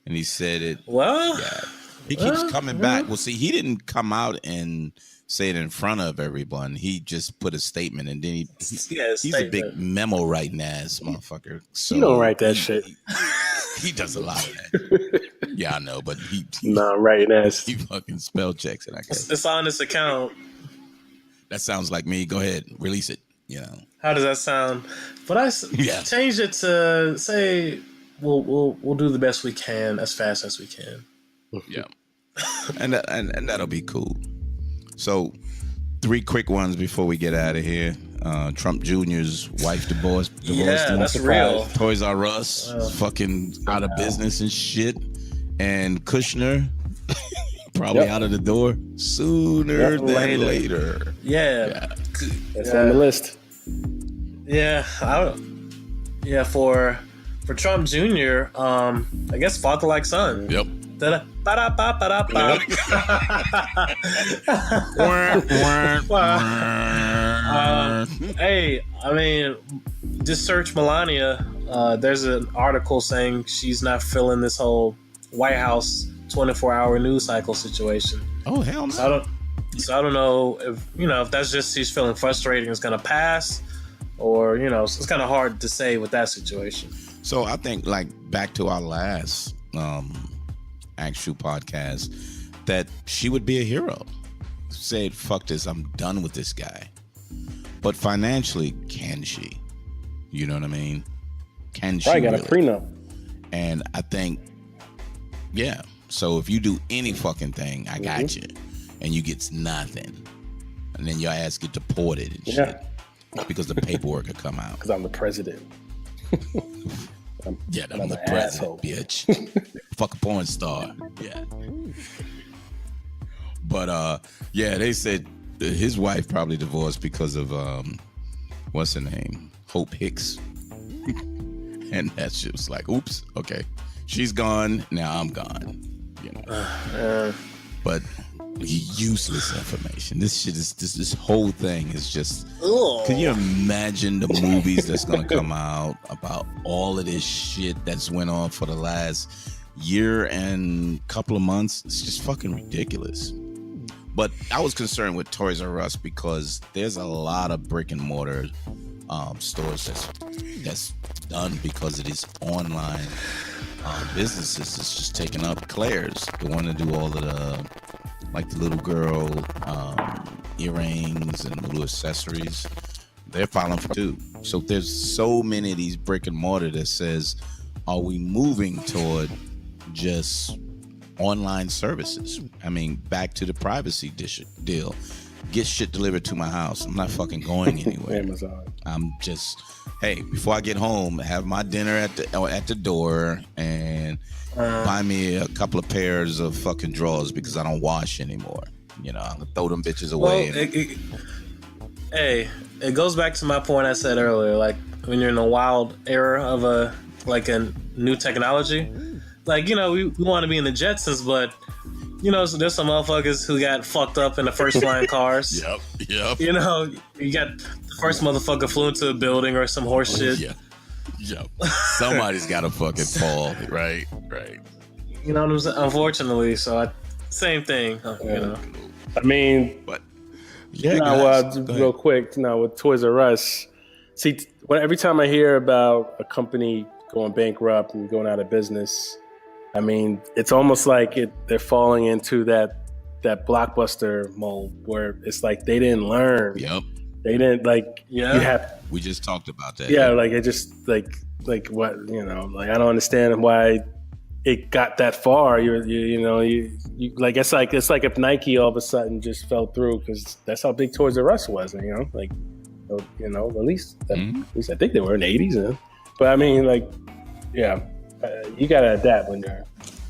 Speaker 1: And he said it.
Speaker 2: Well,
Speaker 1: yeah, he keeps coming back. Well, see, he didn't come out and say it in front of everyone. He just put a statement, and then he's a big memo writing ass motherfucker. So
Speaker 3: you don't write that shit.
Speaker 1: He does a lot of that. Yeah, I know, but he
Speaker 3: writing ass.
Speaker 1: He fucking spell checks it. I guess
Speaker 2: it's on his account.
Speaker 1: That sounds like me. Go ahead, release it.
Speaker 2: How does that sound? But I changed it to say we'll do the best we can as fast as we can.
Speaker 1: Yeah, and that'll be cool. So, 3 quick ones before we get out of here. Trump Jr.'s wife divorced him.
Speaker 2: That's real.
Speaker 1: Toys R Us fucking out of business and shit. And Kushner probably out of the door sooner than later.
Speaker 2: Yeah.
Speaker 3: That's on the list.
Speaker 2: Yeah. Yeah, for Trump Jr., I guess father like son.
Speaker 1: Yep.
Speaker 2: Hey, I mean, just search Melania. There's an article saying she's not feeling this whole White House 24-hour news cycle situation.
Speaker 1: Oh hell no!
Speaker 2: So I don't know if that's just she's feeling frustrated and it's gonna pass, or it's kind of hard to say with that situation.
Speaker 1: So I think, like, back to our last actual podcast, that she would be a hero. Said, fuck this, I'm done with this guy. But financially, can she? You know what I mean? Can she?
Speaker 3: Probably got
Speaker 1: really?
Speaker 3: a prenup.
Speaker 1: And I think, yeah. So if you do any fucking thing, I got you. And you get nothing. And then your ass get deported and shit. Because the paperwork will come out.
Speaker 3: Because I'm the president.
Speaker 1: I'm the president, asshole. Bitch. Fuck a porn star. Yeah. But they said his wife probably divorced because of what's her name? Hope Hicks. And that shit was like, oops, okay. She's gone, now I'm gone. But useless information. This shit is this whole thing is just. Can you imagine the movies that's gonna come out about all of this shit that's went on for the last year and couple of months? It's just fucking ridiculous. But I was concerned with Toys R Us because there's a lot of brick and mortar stores that's done because of these online businesses. It's just taking up. Claire's, the one to do all of the, like, the little girl earrings and little accessories. They're filing for too. So there's so many of these brick and mortar that says, are we moving toward just online services? I mean, back to the privacy deal. Get shit delivered to my house. I'm not fucking going anywhere.
Speaker 3: Amazon.
Speaker 1: I'm just, hey, before I get home, have my dinner at the door and buy me a couple of pairs of fucking drawers because I don't wash anymore. I'm gonna throw them bitches away.
Speaker 2: Well, it goes back to my point I said earlier. Like, when you're in a wild era of a new technology, like, we want to be in the Jetsons, but so there's some motherfuckers who got fucked up in the first flying cars.
Speaker 1: Yep.
Speaker 2: You got the first motherfucker flew into a building or some horse shit.
Speaker 1: Yep. Somebody's got to fucking fall. Right.
Speaker 2: You know what I'm saying? Unfortunately, so same thing.
Speaker 3: I mean,
Speaker 1: but
Speaker 3: real quick, with Toys R Us, see, every time I hear about a company going bankrupt and going out of business, I mean, it's almost like they're falling into that Blockbuster mold where it's like they didn't learn.
Speaker 1: Yep.
Speaker 3: They didn't
Speaker 1: we just talked about that.
Speaker 3: Yeah, like it just like what, like I don't understand why it got that far. You like it's like if Nike all of a sudden just fell through because that's how big Toys R Us was, at least I think they were in the 80s. But I mean, like, yeah. You gotta adapt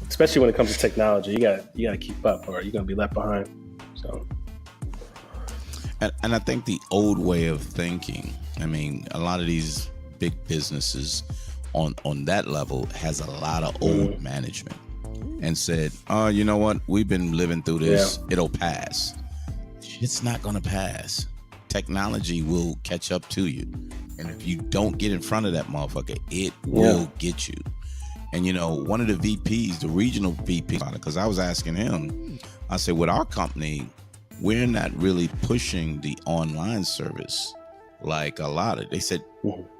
Speaker 3: especially when it comes to technology. You gotta keep up, or you're gonna be left behind. So,
Speaker 1: and I think the old way of thinking. I mean, a lot of these big businesses on that level has a lot of old management, and said, "Oh, you know what? We've been living through this. Yeah. It'll pass." It's not gonna pass. Technology will catch up to you, and if you don't get in front of that motherfucker, it will get you. And one of the VPs, the regional VP, because I was asking him, I said, with our company, we're not really pushing the online service like a lot of. They said,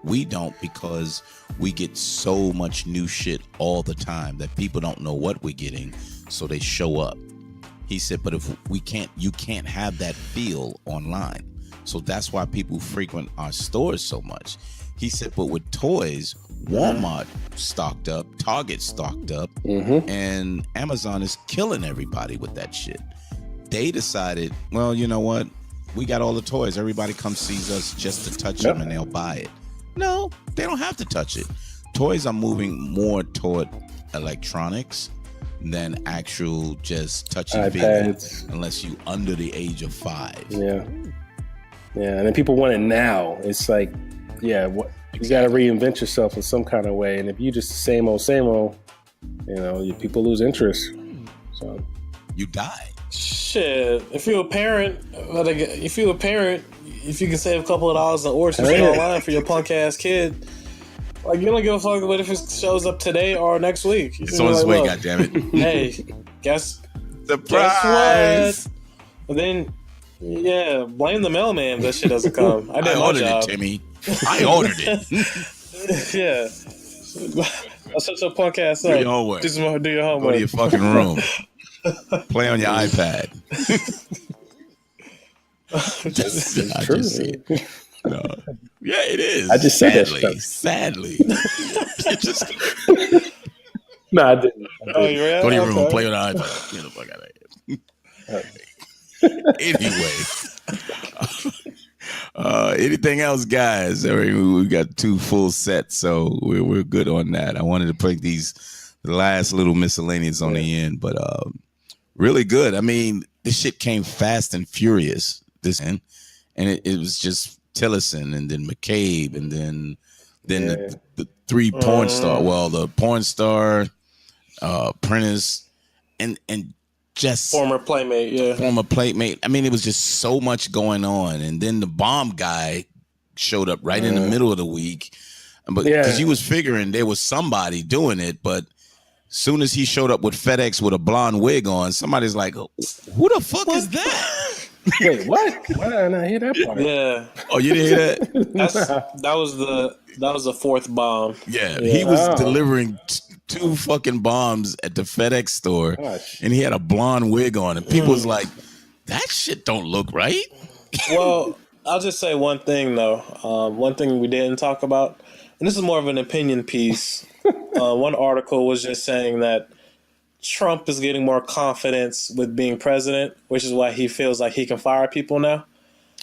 Speaker 1: we don't, because we get so much new shit all the time that people don't know what we're getting, so they show up. He said, but if you can't have that feel online. So that's why people frequent our stores so much. He said, but with toys, Walmart stocked up, Target stocked up, and Amazon is killing everybody with that shit. They decided, well, you know what? We got all the toys. Everybody comes sees us just to touch them and they'll buy it. No, they don't have to touch it. Toys are moving more toward electronics than actual just touching feelings, unless you under the age of 5.
Speaker 3: Yeah, and then people want it now. It's like, You got to reinvent yourself in some kind of way. And if you just the same old, people lose interest. So
Speaker 1: you die.
Speaker 2: Shit. If you're a parent, if you can save a couple of dollars on Orchard online for your punk ass kid, like you don't give a fuck about if it shows up today or next week.
Speaker 1: It's on its way, goddammit.
Speaker 2: Hey, guess
Speaker 1: surprise.
Speaker 2: But then, blame the mailman if that shit doesn't come. I did my job.
Speaker 1: It, Timmy. I ordered it.
Speaker 2: Yeah. I'll shut your punk ass up.
Speaker 1: Do your homework.
Speaker 2: Do your homework.
Speaker 1: Go to your fucking room. Play on your iPad.
Speaker 3: It's
Speaker 1: I
Speaker 3: true.
Speaker 1: just see it. No. Yeah, it is.
Speaker 3: I just said that stuff.
Speaker 1: Sadly.
Speaker 3: No, I didn't.
Speaker 2: Oh, you read?
Speaker 1: Go to your room, play on the iPad. Get the fuck out of here. Anyway. Anything else, guys? I mean, we got 2 full sets, so we're good on that. I wanted to put the last little miscellaneous on the end, but really good. I mean, this shit came fast and furious. And it was just Tillerson, and then McCabe, and then the 3 porn star. Well, the porn star, Prentice, and just
Speaker 2: former playmate.
Speaker 1: I mean, it was just so much going on, and then the bomb guy showed up right in the middle of the week, but because you was figuring there was somebody doing it, but soon as he showed up with FedEx with a blonde wig on, somebody's like, "Who the fuck is that?"
Speaker 3: Wait, what? Why did I not hear that part?
Speaker 2: Yeah.
Speaker 1: Oh, you didn't hear that?
Speaker 2: That was the 4th bomb.
Speaker 1: Yeah, he was delivering 2 fucking bombs at the FedEx store, and he had a blonde wig on, and people was like, "That shit don't look right."
Speaker 2: Well, I'll just say one thing though. One thing we didn't talk about, and this is more of an opinion piece. One article was just saying that Trump is getting more confidence with being president, which is why he feels like he can fire people now.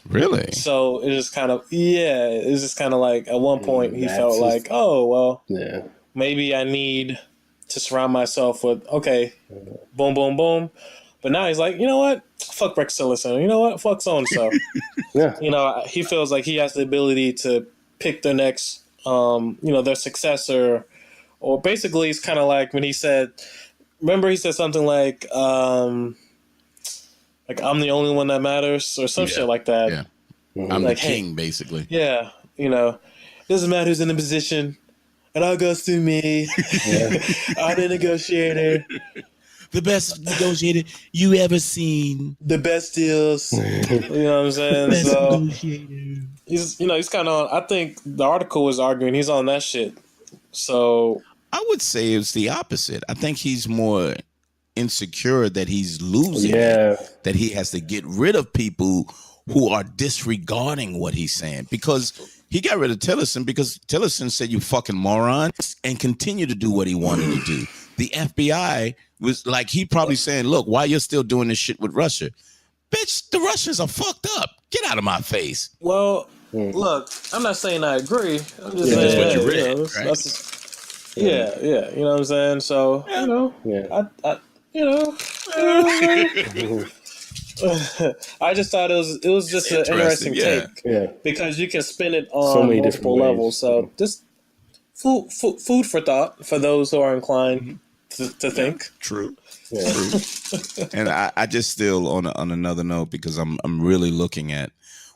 Speaker 1: Really?
Speaker 2: So it's just kind of it's just kind of like at one point he felt like, oh well, maybe I need to surround myself with boom, boom, boom. But now he's like, you know what? Fuck Rex Tillerson. You know what? Fuck so and so.
Speaker 3: Yeah.
Speaker 2: You know, he feels like he has the ability to pick their next, their successor, or basically it's kind of like when he said. Remember, he said something like I'm the only one that matters, or some shit like that.
Speaker 1: Yeah, I'm like, the king, basically.
Speaker 2: Yeah, doesn't matter who's in the position, it all goes through me. I'm the negotiator,
Speaker 1: the best negotiator you ever seen,
Speaker 2: the best deals. You know what I'm saying?
Speaker 1: Best
Speaker 2: so
Speaker 1: negotiator.
Speaker 2: He's kind of. I think the article was arguing he's on that shit. So.
Speaker 1: I would say it's the opposite. I think he's more insecure that he's losing, that he has to get rid of people who are disregarding what he's saying, because he got rid of Tillerson because Tillerson said, "You fucking moron," and continued to do what he wanted to do. The FBI was like, he probably saying, "Look, why you're still doing this shit with Russia? Bitch, the Russians are fucked up. Get out of my face."
Speaker 2: Well, look, I'm not saying I agree. I'm just saying
Speaker 1: that's what you read, right?
Speaker 2: Yeah, you know what I'm saying? So, I just thought it was just an interesting take. Yeah. Because you can spin it on so multiple levels. So just food for thought for those who are inclined to think.
Speaker 1: True. Yeah. True. And I just still on another note, because I'm really looking at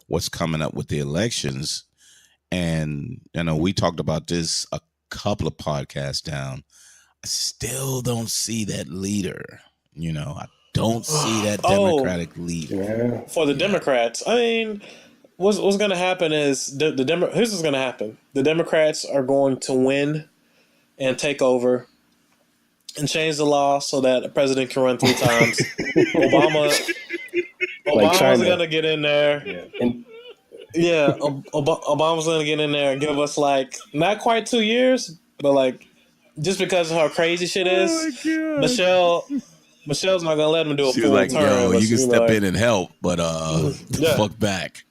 Speaker 1: what's coming up with the elections, and we talked about this a couple of podcasts down. I still don't see that leader. I don't see that Democratic leader.
Speaker 2: For the Democrats, I mean, what's going to happen is here's what's going to happen. The Democrats are going to win and take over and change the law so that a president can run 3 times. Obama's going to get in there. Yeah. Obama's going to get in there and give us not quite 2 years, but just because of how crazy shit is, Michelle's not gonna let him do a full term.
Speaker 1: Yo, you can step in and help, but fuck back.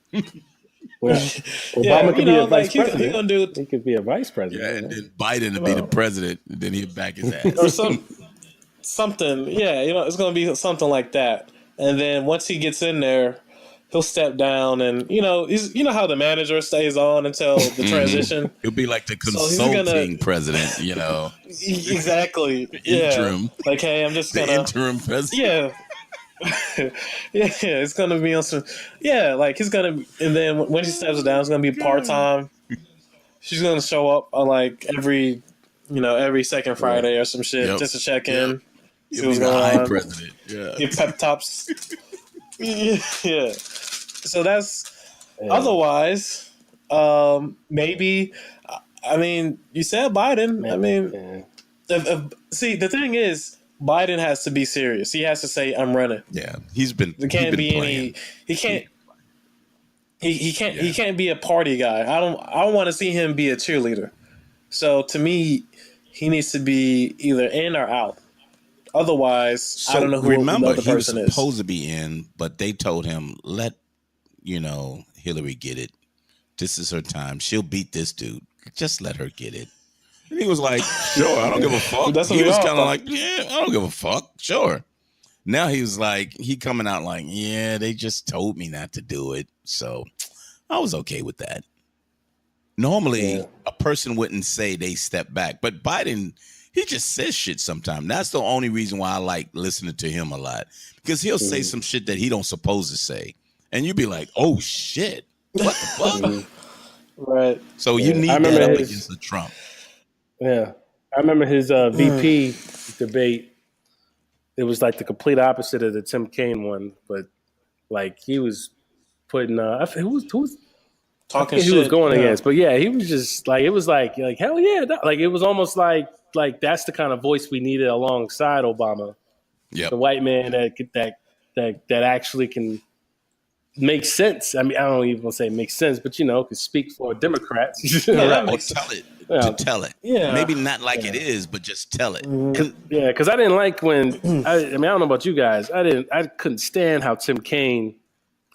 Speaker 3: Obama could be a vice president. He could be a vice president.
Speaker 1: Yeah, and then Biden to be the president, and then he'd back his ass.
Speaker 2: Or something. Yeah, it's gonna be something like that. And then once he gets in there, he'll step down, and you know how the manager stays on until the transition.
Speaker 1: He'll be like the consulting president,
Speaker 2: Exactly.
Speaker 1: Interim.
Speaker 2: Like, hey, I'm just
Speaker 1: the interim president.
Speaker 2: Yeah. Yeah, it's gonna be on some. Yeah, like he's gonna, and then when she steps down, it's gonna be part time. She's gonna show up on like every second Friday or some shit just to check in.
Speaker 1: See what's going on. President. Yeah.
Speaker 2: Give pep talks. Yeah. So that's otherwise. Maybe. I mean, you said Biden. I mean, see, the thing is, Biden has to be serious. He has to say, "I'm running."
Speaker 1: Yeah, he's been.
Speaker 2: There can't be any. He can't. He can't. He can't be a party guy. I don't want to see him be a cheerleader. So to me, he needs to be either in or out. Otherwise, I don't know who the other person is.
Speaker 1: Remember, he was supposed to be in, but they told him, "Let Hillary get it. This is her time. She'll beat this dude. Just let her get it." And he was like, "Sure, I don't give a fuck." He was kind of like, "Yeah, I don't give a fuck. Sure." Now he was like, he coming out like, "Yeah, they just told me not to do it, so I was okay with that." Normally, a person wouldn't say they step back, but Biden, he just says shit sometimes. That's the only reason why I like listening to him a lot, because he'll say some shit that he don't supposed to say, and you'd be like, "Oh shit, what the fuck?"
Speaker 2: Right.
Speaker 1: So you need that up against the Trump.
Speaker 3: Yeah, I remember his VP debate. It was like the complete opposite of the Tim Kaine one, but like he was putting who was
Speaker 2: talking shit
Speaker 3: he was going against, but yeah, he was just like, it was like hell yeah, like it was almost like that's the kind of voice we needed alongside Obama.
Speaker 1: Yeah,
Speaker 3: the white man that actually can make sense. I mean, I don't even want to say make sense, but can speak for Democrats.
Speaker 1: Or tell it. To tell it.
Speaker 2: Yeah.
Speaker 1: Maybe not like it is, but just tell it.
Speaker 3: Because I didn't like when I don't know about you guys. I couldn't stand how Tim Kaine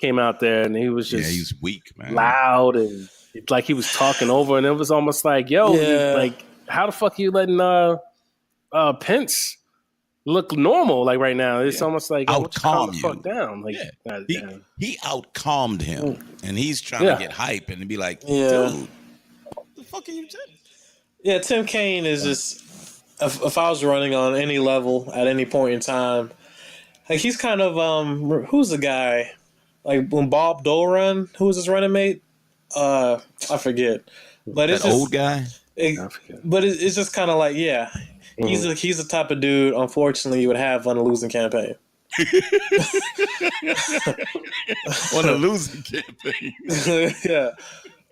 Speaker 3: came out there and he was just
Speaker 1: he was weak, man.
Speaker 3: Loud and like he was talking over, and it was almost like, yo, like how the fuck are you letting Pence look normal like right now? It's almost like
Speaker 1: out-calm you.
Speaker 3: Fuck down. Like
Speaker 1: he out-calmed him, and he's trying to get hype and be like, dude, what the fuck are you doing?
Speaker 2: Yeah, Tim Kaine is just, if I was running on any level at any point in time, like he's kind of who's the guy? Like when Bob Dole run, who was his running mate? I forget. But it's
Speaker 1: that old guy.
Speaker 2: But it's just kind of like, he's the type of dude, unfortunately, you would have on a losing campaign.
Speaker 1: On a losing campaign.
Speaker 2: Yeah.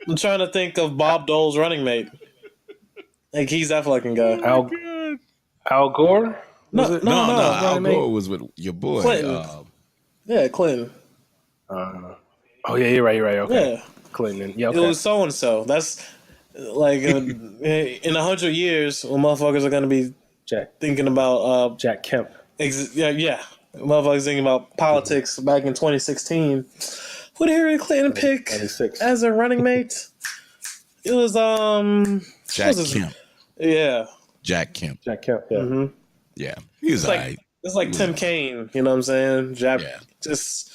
Speaker 2: I'm trying to think of Bob Dole's running mate. Like he's that fucking guy.
Speaker 3: Al Gore?
Speaker 2: No.
Speaker 1: Al Gore was with your boy.
Speaker 2: Clinton. Clinton.
Speaker 3: Oh yeah, you're right. Okay.
Speaker 2: Yeah.
Speaker 3: Clinton. Yeah. Okay.
Speaker 2: It was so and so. That's like in 100 years, when motherfuckers are gonna be thinking about
Speaker 3: Jack Kemp.
Speaker 2: Yeah. Motherfuckers thinking about politics back in 2016. Who did Hillary Clinton pick as a running mate? It was
Speaker 1: Jack Kemp.
Speaker 2: Yeah.
Speaker 1: Jack Kemp.
Speaker 3: Yeah. Mm-hmm.
Speaker 1: Yeah. He was
Speaker 2: it's like Tim Kaine, you know what I'm saying? Just,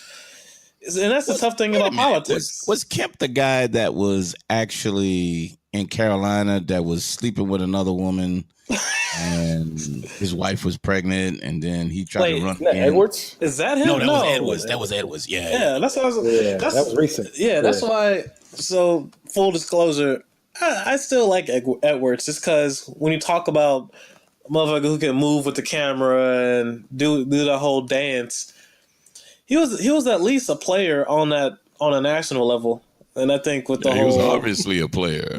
Speaker 2: and that's the tough thing about politics.
Speaker 1: Was Kemp the guy that was actually in Carolina that was sleeping with another woman and his wife was pregnant and then he tried to run again?
Speaker 3: Edwards?
Speaker 2: Is that him?
Speaker 1: No, that was Edwards. That was Edwards. Yeah.
Speaker 2: That's what I was.
Speaker 3: Yeah, that was recent.
Speaker 2: Yeah, that's why. So full disclosure, I still like Edwards just because when you talk about a motherfucker who can move with the camera and do the whole dance, he was at least a player on a national level, and I think with the whole,
Speaker 1: he was obviously a player.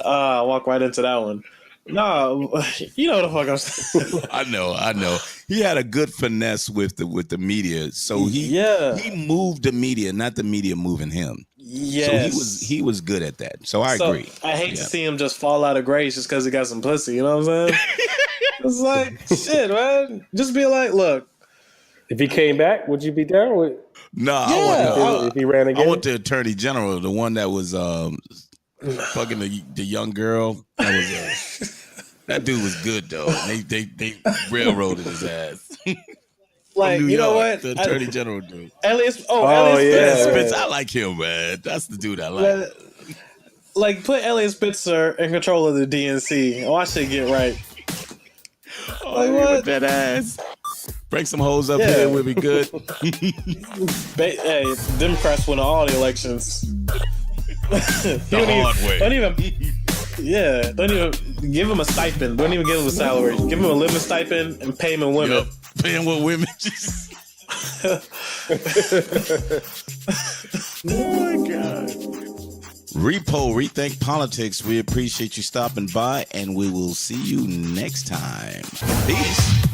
Speaker 2: Walk right into that one. No, you know what the fuck I'm saying.
Speaker 1: I know. He had a good finesse with the media, so he moved the media, not the media moving him.
Speaker 2: Yes.
Speaker 1: So he was good at that. So I agree.
Speaker 2: I hate to see him just fall out of grace just because he got some pussy. You know what I'm saying? It's like shit, man. Just be like, look.
Speaker 3: If he came back, would you be down with?
Speaker 1: No,
Speaker 3: if he ran again.
Speaker 1: I want the attorney general, the one that was fucking the young girl. That dude was good though. They railroaded his ass.
Speaker 2: Like,
Speaker 1: New
Speaker 2: you know
Speaker 1: York,
Speaker 2: what?
Speaker 1: the Attorney General dude.
Speaker 2: Elliot.
Speaker 1: Elliot
Speaker 2: Spitzer.
Speaker 1: Spitzer. I like him, man. That's the dude I like.
Speaker 2: Like, put Elliot Spitzer in control of the DNC. Oh, I should get right.
Speaker 1: Like, what? With that ass. Bring some hoes up here, we'll be good.
Speaker 2: Hey, Democrats win all the elections.
Speaker 1: The hard way.
Speaker 2: Don't even give him a stipend. Don't even give him a salary. Give him a living stipend and pay him in women.
Speaker 1: Yep. Pay him with women. Oh my God. Repo, Rethink Politics. We appreciate you stopping by, and we will see you next time. Peace.